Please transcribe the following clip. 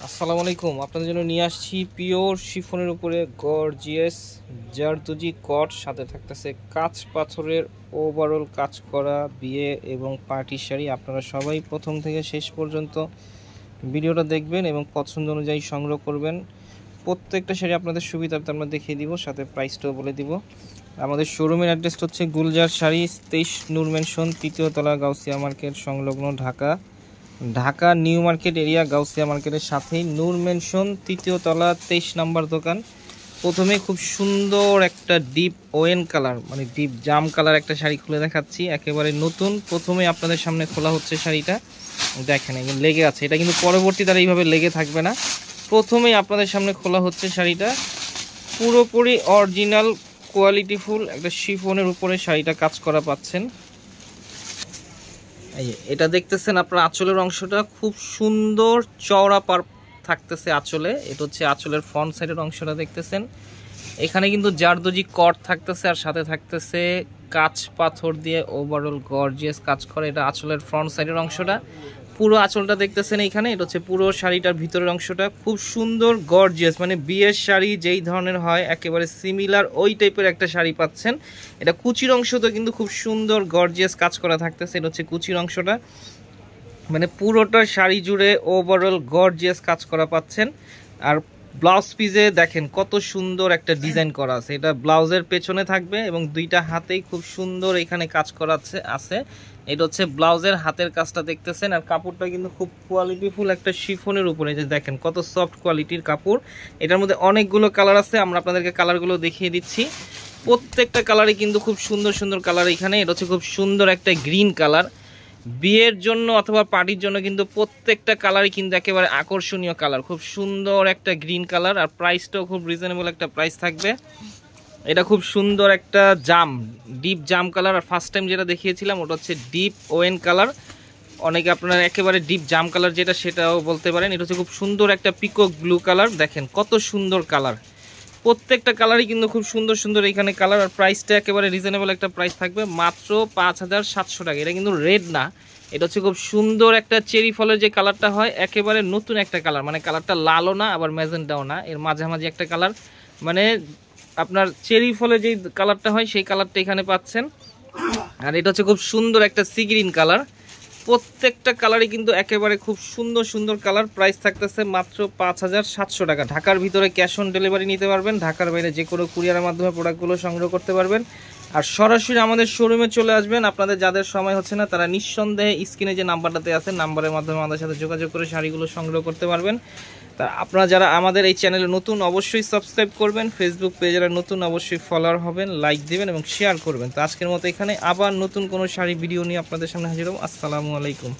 আসসালামু আলাইকুম। আপনাদের জন্য নিয়ে আসছি পিওর শিফনের উপরে গর্জিয়াস জারদুজি কট, সাথে থাকতেছে কাঁচ পাথরের ওভারঅল কাজ করা বিয়ে এবং পার্টি শাড়ি। আপনারা সবাই প্রথম থেকে শেষ পর্যন্ত ভিডিওটা দেখবেন এবং পছন্দ অনুযায়ী সংগ্রহ করবেন। প্রত্যেকটা শাড়ি আপনাদের সুবিধার্থে আমরা দেখিয়ে দিব, সাথে প্রাইসটাও বলে দিব। আমাদের শোরুমের অ্যাড্রেসটা হচ্ছে গুলজার শাড়ি 23 নূর মেনশন, 3য় তলা, গাউসিয়া মার্কেট সংলগ্ন, Dhaka. Dhaka new market area, Gausia মার্কেটের সাথেই নূর মেনশন, 3য় তলা, 23 নম্বর দোকান। প্রথমে খুব সুন্দর একটা ডিপ ওয়েন কালার, মানে ডিপ জাম কালার একটা শাড়ি খুলে দেখাচ্ছি, একেবারে নতুন। প্রথমে আপনাদের সামনে খোলা হচ্ছে শাড়িটা, দেখেন একদম লেগে আছে। এটা কিন্তু পরবর্তী তারা এইভাবে লেগে থাকবে না, প্রথমেই আপনাদের সামনে খোলা হচ্ছে শাড়িটা। পুরোপুরি অরিজিনাল কোয়ালিটিফুল একটা শিফনের উপরে শাড়িটা কাজ করা পাচ্ছেন। এই এটা দেখতেছেন আপনার আঁচলের অংশটা খুব সুন্দর চওড়া পার থাকতেছে আঁচলে। এটা হচ্ছে আঁচলের ফ্রন্ট সাইডের অংশটা দেখতেছেন। এখানে কিন্তু জারদোজি কট থাকতেছে আর সাথে থাকতেছে কাঁচ পাথর দিয়ে ওভারঅল গর্জিয়াস কাজ করে। এটা আঁচলের ফ্রন্ট সাইডের অংশটা, পুরো আঁচলটা দেখতেছেন এইখানে। এটা হচ্ছে পুরো শাড়িটার ভিতরের অংশটা খুব সুন্দর গর্জিয়াস, মানে বিয়ের শাড়ি যেই ধরনের হয় একেবারে সিমিলার ওই টাইপের একটা শাড়ি পাচ্ছেন। এটা কুচির অংশটা কিন্তু খুব সুন্দর গর্জিয়াস কাজ করা থাকতেছে। এটা হচ্ছে কুচির অংশটা, মানে পুরোটা শাড়ি জুড়ে ওভারঅল গর্জিয়াস কাজ করা পাচ্ছেন। আর ব্লাউজ পিসে দেখেন কত সুন্দর একটা ডিজাইন করা আছে। এটা ব্লাউজের পেছনে থাকবে এবং দুইটা হাতেই খুব সুন্দর এখানে কাজ করা আছে। এটা হচ্ছে ব্লাউজের হাতের কাজটা দেখতেছেন। আর কাপড়টা কিন্তু খুব কোয়ালিটিফুল একটা শিফনের উপরে, যে দেখেন কত সফট কোয়ালিটির কাপড়। এটার মধ্যে অনেকগুলো কালার আছে, আমরা আপনাদেরকে কালারগুলো দেখিয়ে দিচ্ছি। প্রত্যেকটা কালারই কিন্তু খুব সুন্দর সুন্দর কালার এখানে। এটা হচ্ছে খুব সুন্দর একটা গ্রিন কালার, বিয়ের জন্য অথবা পার্টির জন্য কিন্তু প্রত্যেকটা কালারই কিন্তু একেবারে আকর্ষণীয় কালার। খুব সুন্দর একটা গ্রিন কালার, আর প্রাইসটাও খুব রিজনেবল একটা প্রাইস থাকবে। এটা খুব সুন্দর একটা জাম, ডিপ জাম কালার। আর ফার্স্ট টাইম যেটা দেখিয়েছিলাম ওটা হচ্ছে ডিপ ওয়েন কালার। অনেকে আপনারা একেবারে ডিপ জাম কালার যেটা সেটাও বলতে পারেন। এটা হচ্ছে খুব সুন্দর একটা পিকক ব্লু কালার, দেখেন কত সুন্দর কালার। প্রত্যেকটা কালারই কিন্তু খুব সুন্দর সুন্দর এখানে কালার। আর প্রাইসটা একেবারে রিজনেবল একটা প্রাইস থাকবে, মাত্র 5700 টাকা। এটা কিন্তু রেড না, এটা হচ্ছে খুব সুন্দর একটা চেরি ফলের যে কালারটা হয়, একেবারে নতুন একটা কালার। মানে কালারটা লালও না আবার ম্যাজেন্টাও না, এর মাঝামাঝি একটা কালার। মানে আপনার চেরি ফলের যেই কালারটা হয় সেই কালারটা এখানে পাচ্ছেন। আর এটা হচ্ছে খুব সুন্দর একটা সি গ্রিন কালার। প্রত্যেকটা কালারই কিন্তু একেবারে খুব সুন্দর সুন্দর কালার। প্রাইস থাকতেছে মাত্র 5700 টাকা। ঢাকার ভিতরে ক্যাশ অন ডেলিভারি নিতে পারবেন, ঢাকার বাইরে যে কোনো কুরিয়ারের মাধ্যমে প্রোডাক্টগুলো সংগ্রহ করতে পারবেন। আর সরাসরি আমাদের শোরুমে চলে আসবেন। আপনাদের যাদের সময় হচ্ছে না তারা নিঃসন্দেহে স্ক্রিনে যে নাম্বারটাতে আছে নাম্বারের মাধ্যমে আমাদের সাথে যোগাযোগ করে শাড়িগুলো সংগ্রহ করতে পারবেন। তা আপনারা যারা আমাদের এই চ্যানেলে নতুন অবশ্যই সাবস্ক্রাইব করবেন, ফেসবুক পেজে নতুন অবশ্যই ফলোয়ার হবেন, লাইক দিবেন এবং শেয়ার করবেন। তো আজকের মতো এখানে আবার নতুন কোনো শাড়ি ভিডিও নিয়ে আপনাদের সামনে হাজির হব। আসসালামু আলাইকুম।